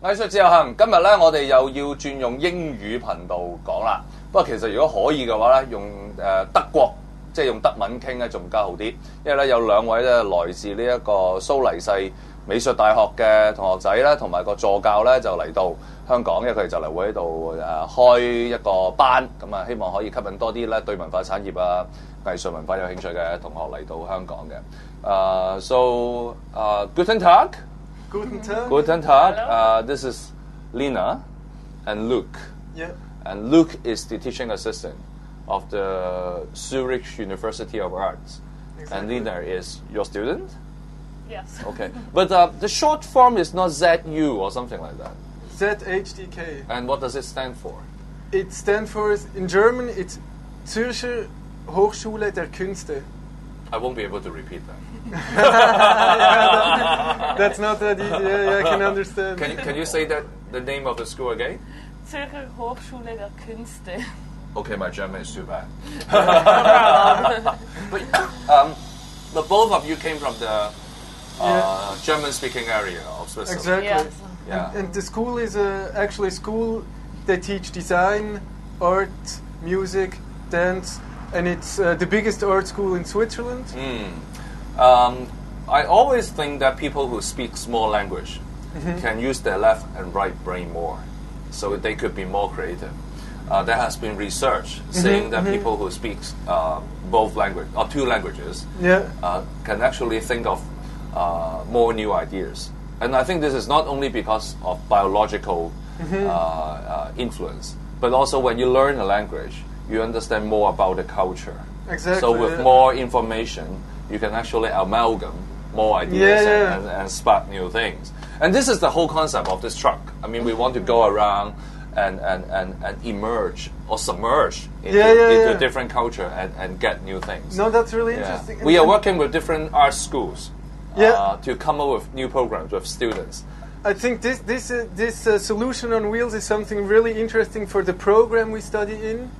藝術自由行今日咧，我哋又要轉用英語頻道講啦。不過其實如果可以嘅話咧，用德國即係用德文傾咧，仲加好啲。因為咧有兩位咧來自呢一個蘇黎世美術大學嘅同學仔咧，同埋個助教咧就嚟到香港，因為佢哋就嚟會喺度開一個班，咁啊希望可以吸引多啲咧對文化產業啊、藝術文化有興趣嘅同學嚟到香港嘅。Guten Tag. Guten Tag. Guten Tag. This is Lina and Luke. Yeah. And Luke is the teaching assistant of the Zurich University of Arts. Exactly. And Lina is your student? Yes. Okay. But the short form is not ZU or something like that. ZHDK. And what does it stand for? It stands for, in German, it's Zürcher Hochschule der Künste. I won't be able to repeat that. That's not that easy. Yeah, I can understand. Can you say that the name of the school again? Zürcher Hochschule der Künste. Okay, my German is too bad. No problem. But both of you came from the German-speaking area of Switzerland. Exactly. Yes. Yeah. And the school is actually a school. They teach design, art, music, dance, and it's the biggest art school in Switzerland. I always think that people who speak small language can use their left and right brain more, so they could be more creative. There has been research saying that people who speak both language or two languages can actually think of more new ideas. And I think this is not only because of biological influence, but also when you learn a language, you understand more about the culture. Exactly. So with more information, you can actually amalgam more ideas and spark new things. And this is the whole concept of this truck. I mean, we want to go around and emerge or submerge into different culture and get new things. No, that's really interesting. We are working with different art schools to come up with new programs with students. I think this solution on wheels is something really interesting for the program we study in.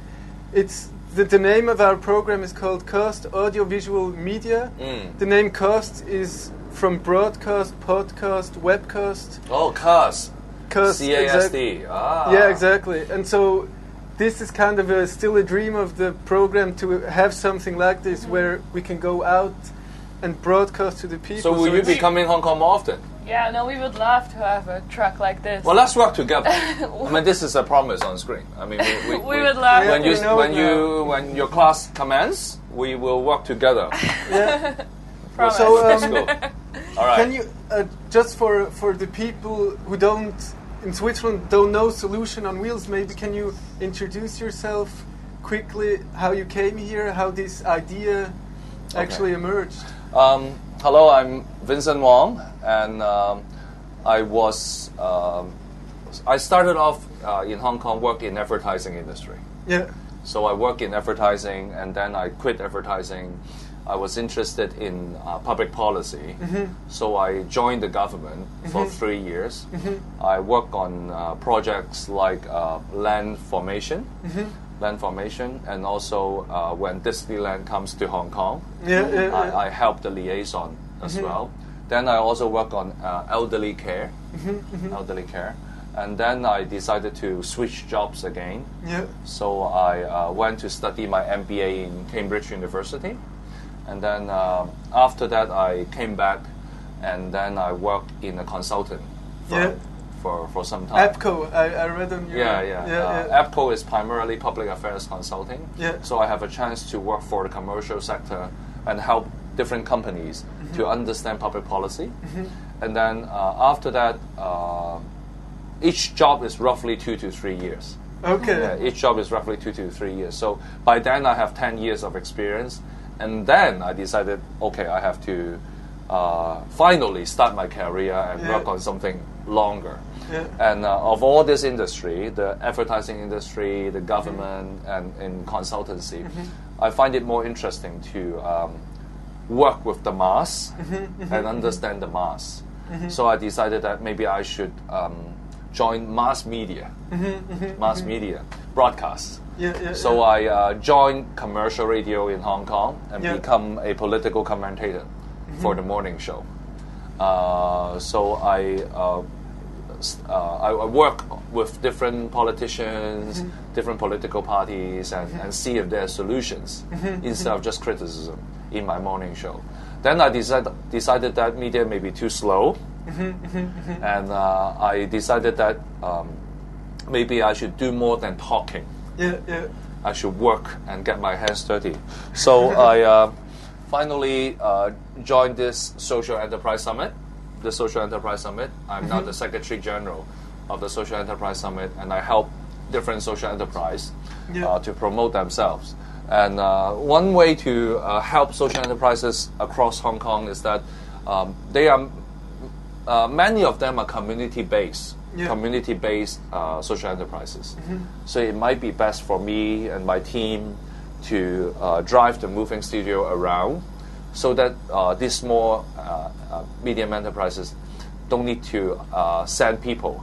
It's the name of our program is called CAST, Audiovisual Media. The name CAST is from broadcast, podcast, webcast. Oh, CAST. CAST, CASD. Yeah, exactly. And so this is kind of still a dream of the program to have something like this where we can go out and broadcast to the people. So will you be coming Hong Kong more often? Yeah, no, we would love to have a truck like this. Well, let's work together. I mean, this is a promise on screen. I mean, we would love when your class commences, we will work together. Yeah. Promise. So, all right. can you just for the people who in Switzerland don't know Solution on Wheels, maybe can you introduce yourself quickly? How you came here? How this idea actually emerged? Hello, I'm Vincent Wong, and I started off in Hong Kong, work in advertising industry. Yeah. So I work in advertising, and then I quit advertising. I was interested in public policy, so I joined the government for 3 years. I work on projects like land formation, and also when Disneyland comes to Hong Kong, I help the liaison as well. Then I also work on elderly care, and then I decided to switch jobs again. Yeah. So I went to study my MBA in Cambridge University, and then after that I came back, and then I worked in a consultant for some time. APCO, I read on your... APCO is primarily public affairs consulting. Yeah. So I have a chance to work for the commercial sector and help different companies to understand public policy. And then after that, each job is roughly 2 to 3 years. Okay. Yeah, each job is roughly 2 to 3 years. So by then I have 10 years of experience. And then I decided, okay, I have to finally start my career and work on something longer. Yeah. And of all this industry, the advertising industry, the government, and in consultancy, I find it more interesting to work with the mass and understand the mass. So I decided that maybe I should join mass media, broadcast. So I joined commercial radio in Hong Kong and become a political commentator for the morning show. So I I work with different politicians, different political parties, and see if there are solutions instead of just criticism in my morning show. Then I decided that media may be too slow, and I decided that maybe I should do more than talking. I should work and get my hands dirty. So I finally joined this Social Enterprise Summit. The Social Enterprise Summit. I'm now the Secretary General of the Social Enterprise Summit, and I help different social enterprise to promote themselves. And one way to help social enterprises across Hong Kong is that they are many of them are community-based social enterprises. So it might be best for me and my team to drive the moving studio around, so that these small medium enterprises don't need to send people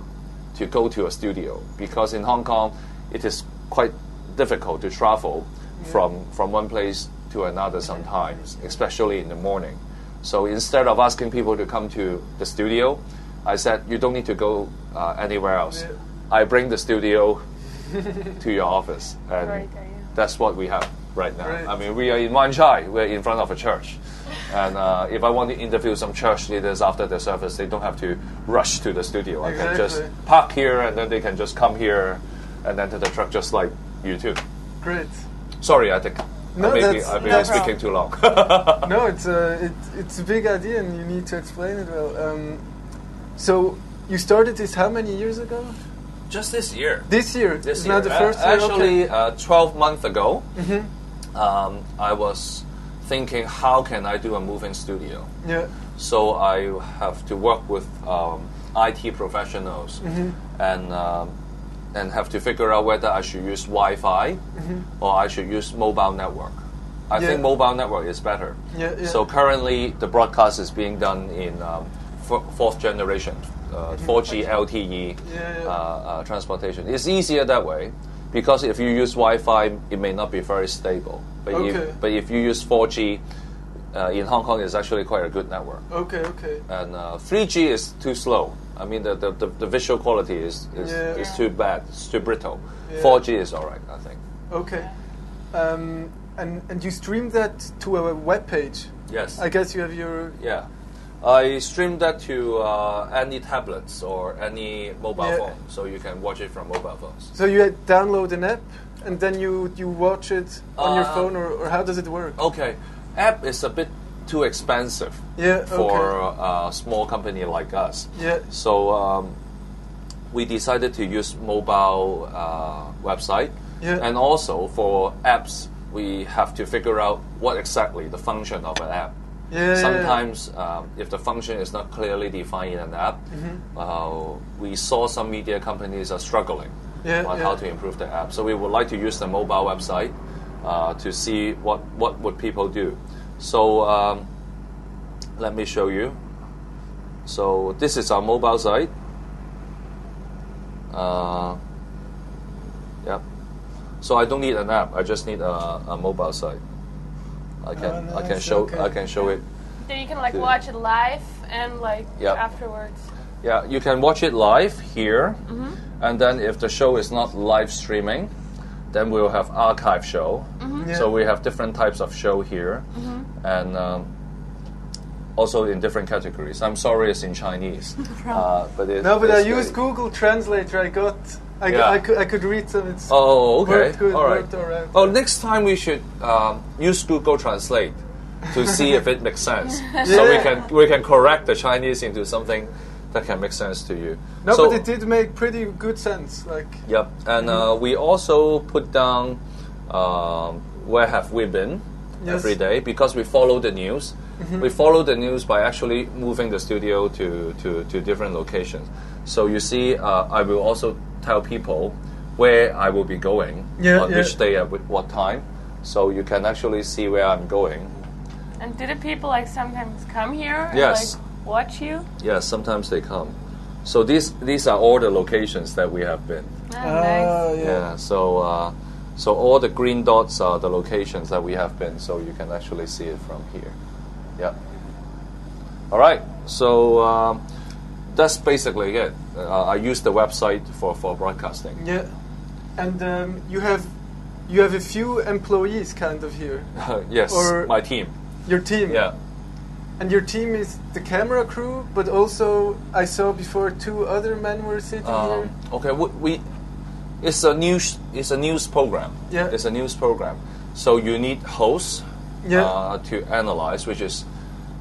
to go to a studio, because in Hong Kong it is quite difficult to travel from one place to another sometimes, especially in the morning. So instead of asking people to come to the studio, I said, you don't need to go anywhere else. I bring the studio to your office, and that's what we have right now. I mean, we are in Wan Chai, we're in front of a church. And if I want to interview some church leaders after the service, they don't have to rush to the studio. I can just park here, and then they can just come here and enter the truck just like you too. Great. Sorry, I think I've been speaking too long. No, it's a big idea, and you need to explain it well. So you started this how many years ago? Just this year. This year? This year. Not the first year? Actually, 12 months ago, I was thinking, how can I do a moving studio? So I have to work with IT professionals and have to figure out whether I should use Wi-Fi or I should use mobile network. I think mobile network is better. So currently the broadcast is being done in fourth generation, 4G LTE transportation. It's easier that way, because if you use Wi-Fi, it may not be very stable. But if you use 4G, in Hong Kong, it's actually quite a good network. And 3G is too slow. I mean, the visual quality is too bad. It's too brittle. 4G is all right, I think. And you stream that to a web page? Yes. I guess you have your... I stream that to any tablets or any mobile phone, so you can watch it from mobile phones. So you download an app, and then you watch it on your phone, or how does it work? App is a bit too expensive for a small company like us. So we decided to use mobile website, and also for apps, we have to figure out what exactly the function of an app. Sometimes, if the function is not clearly defined in an app, we saw some media companies are struggling on how to improve the app. So we would like to use the mobile website to see what would people do. So let me show you. So this is our mobile site. So I don't need an app. I just need a mobile site. I can show it. Then you can watch it live and afterwards. Yeah, you can watch it live here, and then if the show is not live streaming, then we'll have archive show. So we have different types of show here, and also in different categories. I'm sorry, it's in Chinese, but I used Google Translator. I could read some. It's worked good, all right. Next time we should use Google Translate to see if it makes sense. So we can correct the Chinese into something that can make sense to you. But it did make pretty good sense. And we also put down where have we been every day, because we follow the news. We follow the news by actually moving the studio to different locations. So you see, I will also tell people where I will be going, on which day at what time, so you can actually see where I'm going. And do the people sometimes come here and watch you? Yes, sometimes they come. So these are all the locations that we have been. Nice. So all the green dots are the locations that we have been, so you can actually see it from here. All right. So that's basically it. I use the website for broadcasting. Yeah, and you have a few employees kind of here. Yes, or my team. Your team. Yeah. And your team is the camera crew, but also I saw before 2 other men were sitting here. Okay, it's a news program. Yeah. It's a news program. So you need hosts to analyze, which is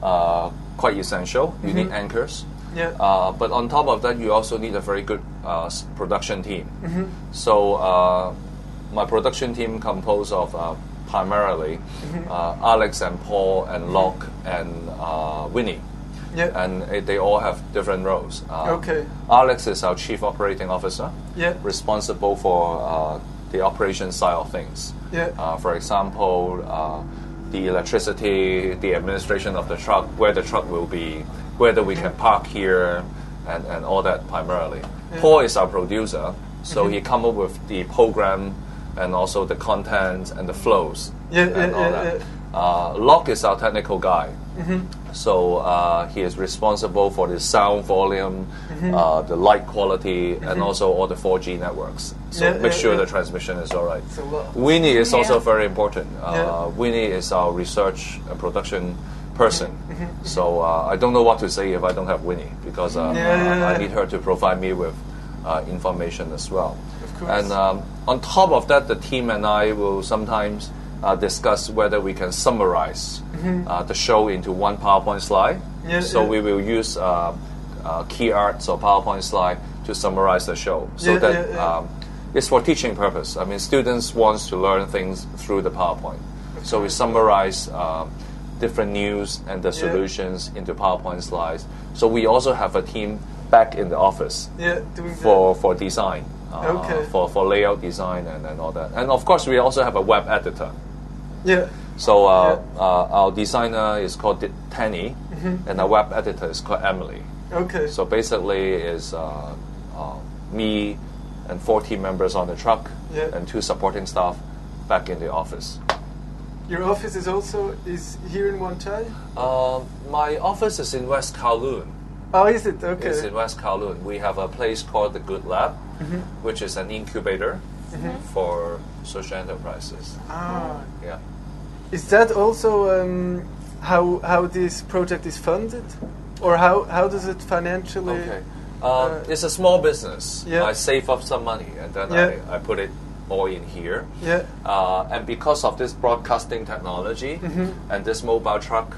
quite essential. You need anchors. Yeah. But on top of that, you also need a very good production team. So my production team composed of primarily Alex and Paul and Locke and Winnie. Yeah. And they all have different roles. Okay. Alex is our Chief Operating Officer, responsible for the operation side of things. Yeah. For example, the electricity, the administration of the truck, where the truck will be, whether we can park here, and all that primarily. Yeah. Paul is our producer, so he come up with the program and also the content and the flows and all that. Locke is our technical guy. So he is responsible for the sound volume, the light quality, and also all the 4G networks. So make sure the transmission is all right. Winnie is also very important. Winnie is our research and production person. So I don't know what to say if I don't have Winnie, because I need her to provide me with information as well. And on top of that, the team and I will sometimes discuss whether we can summarize the show into one PowerPoint slide. We will use key arts or PowerPoint slide to summarize the show. So it's for teaching purpose. I mean, students want to learn things through the PowerPoint. So we summarize different news and the solutions into PowerPoint slides. So we also have a team back in the office for design. For layout design and all that. And of course, we also have a web editor. So our designer is called Tanny, and our web editor is called Emily. So basically, is me and 4 team members on the truck and 2 supporting staff back in the office. Your office is here in Wong Chai? My office is in West Kowloon. Oh, is it? Okay. It's in West Kowloon. We have a place called the Good Lab, which is an incubator for social enterprises. Yeah. Is that also how this project is funded, or how does it financially? Okay. It's a small business. I save up some money and then I put it all in here. And because of this broadcasting technology and this mobile truck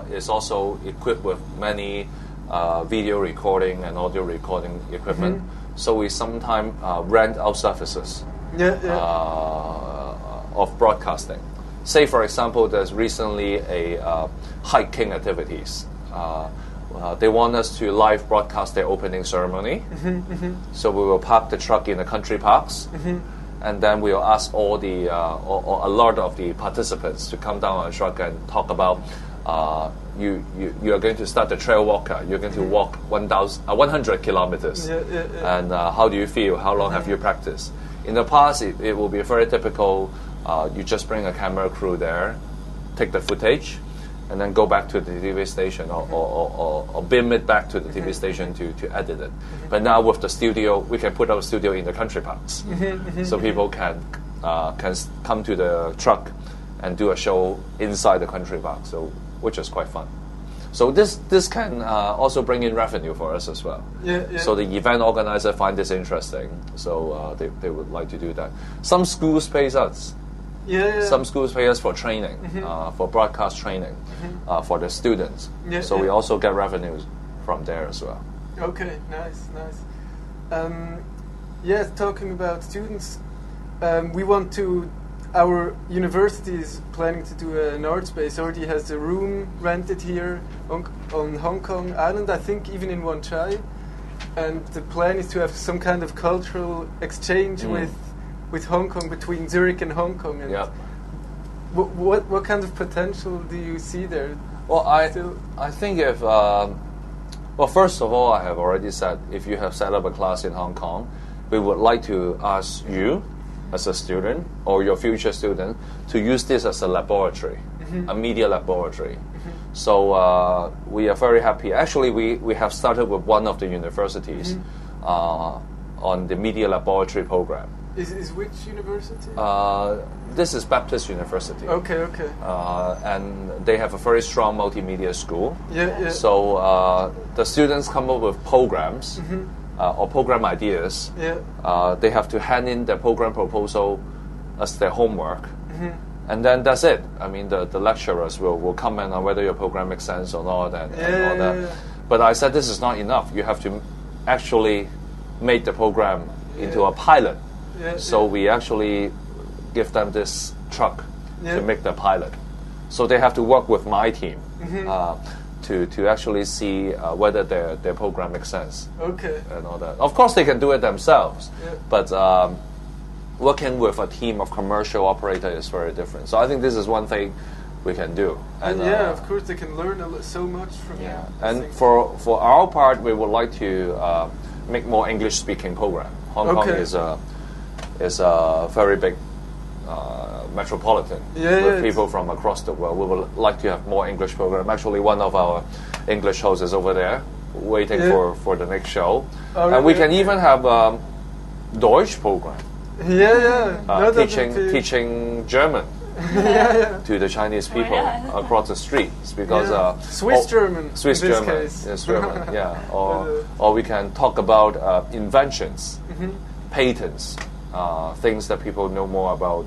is also equipped with many video recording and audio recording equipment. So we sometimes rent out services of broadcasting. Say, for example, there's recently a hiking activities. They want us to live broadcast their opening ceremony. So we will park the truck in the country parks. And then we'll ask all the or a lot of the participants to come down on a truck and talk about you are going to start the trail walker. You're going to walk 100 kilometers. And how do you feel? How long have you practiced? In the past, it will be very typical. You just bring a camera crew there, take the footage, and then go back to the TV station or beam it back to the TV station to edit it. But now with the studio, we can put our studio in the country parks, so people can come to the truck and do a show inside the country park. So which is quite fun. So this can also bring in revenue for us as well. So the event organizer find this interesting, so they would like to do that. Some schools pay us. Some schools pay us for training, for broadcast training, for the students. So we also get revenues from there as well. Okay, nice. Talking about students, our university is planning to do an art space. Already has a room rented here on Hong Kong Island, I think even in Wong Chai. And the plan is to have some kind of cultural exchange with Hong Kong, between Zurich and Hong Kong. And what kind of potential do you see there? Well, I think if first of all, I have already said, if you have set up a class in Hong Kong, we would like to ask you as a student or your future student to use this as a laboratory, a media laboratory. So we are very happy. Actually, we have started with one of the universities on the media laboratory program. Is which university? This is Baptist University. Okay. And they have a very strong multimedia school. Yeah. So the students come up with programs or program ideas. Yeah. They have to hand in their program proposal as their homework. And then that's it. I mean, the lecturers will comment on whether your program makes sense or not and all that. Yeah. But I said this is not enough. You have to actually make the program into a pilot. So we actually give them this truck to make the pilot. So they have to work with my team to actually see whether their program makes sense. Okay. And all that. Of course, they can do it themselves, but working with a team of commercial operators is very different. So I think this is one thing we can do. And of course, they can learn so much from you. And for our part, we would like to make more English-speaking program. Hong Kong is a very big metropolitan with people from across the world. We would like to have more English program. Actually, one of our English hosts is over there waiting for the next show. And we can even have Deutsch program. Teaching German to the Chinese people across the streets because Swiss German, or we can talk about inventions, patents, things that people know more about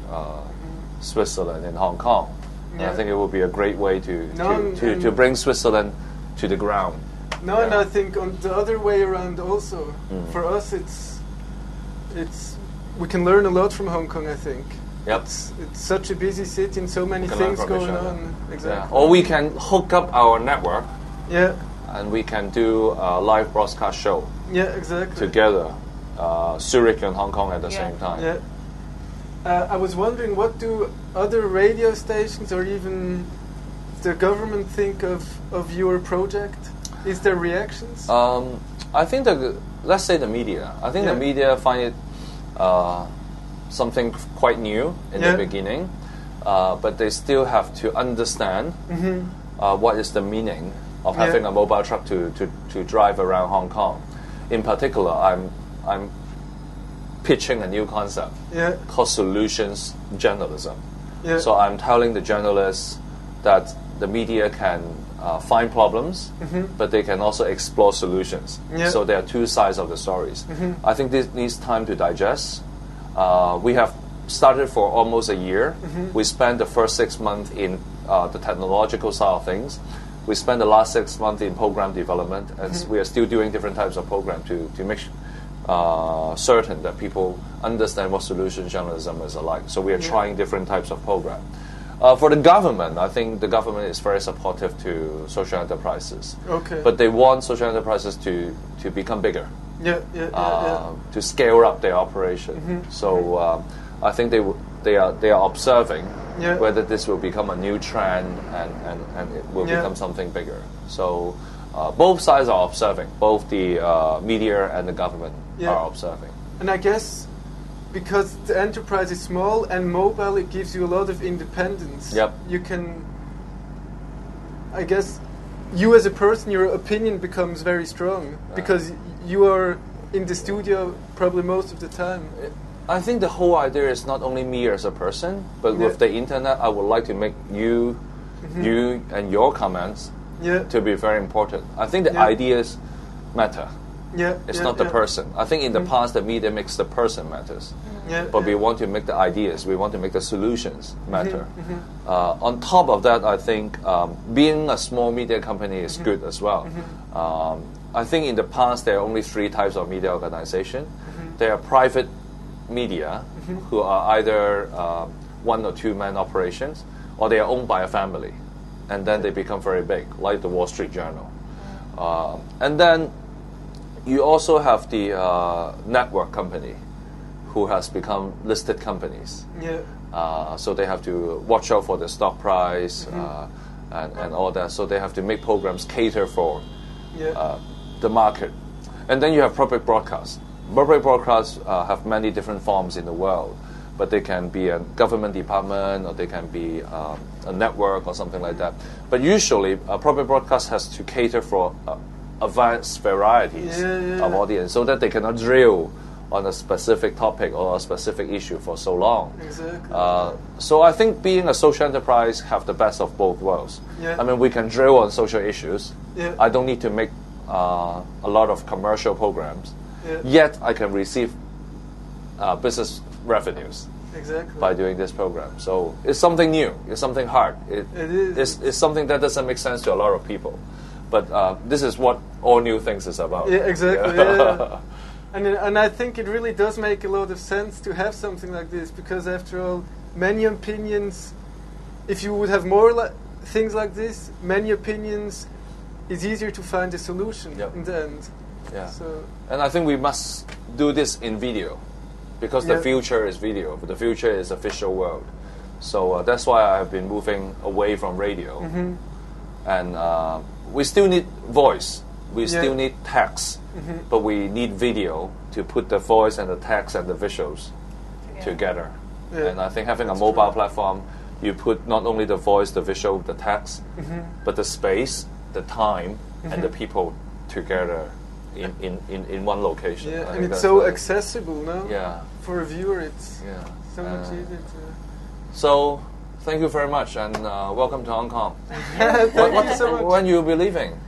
Switzerland and Hong Kong. And I think it would be a great way to bring Switzerland to the ground. And I think on the other way around also. For us, it's we can learn a lot from Hong Kong, I think. It's such a busy city and so many things going on. Exactly. Or we can hook up our network. Yeah. And we can do a live broadcast show. Yeah, exactly. Together, Zurich and Hong Kong at the same time. Yeah. I was wondering, what do other radio stations or even the government think of your project? Is there reactions? I think let's say the media. I think the media find it something quite new in the beginning, but they still have to understand what is the meaning of having a mobile truck to drive around Hong Kong. In particular, I'm pitching a new concept called solutions journalism. So I'm telling the journalists that the media can find problems, but they can also explore solutions. So there are two sides of the stories. I think this needs time to digest. We have started for almost a year. We spent the first 6 months in the technological side of things. We spent the last 6 months in program development, and we are still doing different types of program to make certain that people understand what solution journalism is like. So we are trying different types of program. For the government, I think the government is very supportive to social enterprises. But they want social enterprises to become bigger. To scale up their operation. So I think they are observing whether this will become a new trend and it will become something bigger. So both sides are observing. Both the media and the government are observing. And I guess because the enterprise is small and mobile, it gives you a lot of independence. You can, I guess, you as a person, your opinion becomes very strong because you are in the studio probably most of the time. I think the whole idea is not only me as a person, but with the internet, I would like to make you and your comments to be very important. I think the ideas matter. It's not the person. I think in the past, the media makes the person matters. But we want to make the ideas, we want to make the solutions matter. On top of that, I think being a small media company is good as well. I think in the past, there are only 3 types of media organization. There are private media who are either 1 or 2 man operations, or they are owned by a family. And then they become very big, like the Wall Street Journal. And then you also have the network company who has become listed companies. So they have to watch out for the stock price and all that. So they have to make programs cater for the market. And then you have public broadcasts. Public broadcasts have many different forms in the world. but they can be a government department, or they can be a network or something like that. But usually, public broadcast has to cater for a vast varieties of audience, so that they cannot drill on a specific topic or a specific issue for so long. Exactly. So I think being a social enterprise have the best of both worlds. I mean, we can drill on social issues. I don't need to make a lot of commercial programs. Yet I can receive business revenues by doing this program. So it's something new. It's something hard. It is. It's something that doesn't make sense to a lot of people. But this is what All New Things is about. Yeah, exactly. Yeah. And I think it really does make a lot of sense to have something like this, because after all, many opinions, if you would have more things like this, many opinions, it's easier to find a solution in the end. Yeah. So. And I think we must do this in video, because the future is video, but the future is official world. So that's why I've been moving away from radio. And we still need voice. We still need text, but we need video to put the voice and the text and the visuals together. And I think having a mobile platform, you put not only the voice, the visual, the text, but the space, the time, and the people together in one location. Yeah, and it's so accessible now. Yeah. For a viewer, it's so much easier to... So, thank you very much, and welcome to Hong Kong. Thank you so much. When you will be leaving?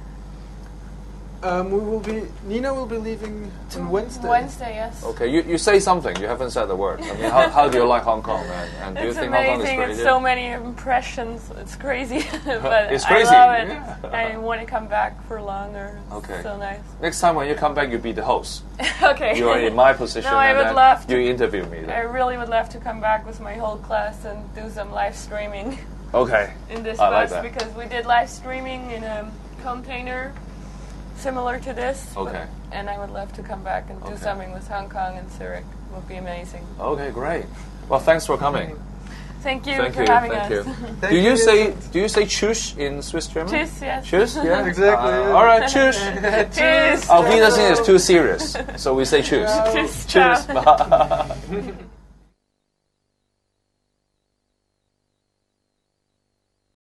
Nina will be leaving on Wednesday. Wednesday, yes. Okay, you say something. You haven't said a word. I mean, how do you like Hong Kong, and do you think amazing. Hong Kong is crazy? It's so many impressions. It's crazy, but it's crazy. I love it. Yeah. I want to come back for longer. It's so nice. Next time when you come back, you be the host. Okay. You are in my position. No, I would love to. You interview me. Then. I really would love to come back with my whole class and do some live streaming. Okay. In this I bus, like that. because we did live streaming in a container similar to this. Okay. And I would love to come back and do something with Hong Kong and Zurich. It would be amazing. Okay, great. Well, thanks for coming. Thank you for having us. Do you say tschüss in Swiss German? Tschüss, yes. Tschüss, yeah. Exactly. All right, tschüss. Tschüss. Auf Wiedersehen is too serious, so we say tschüss. Tschüss. Tschüss. Bye.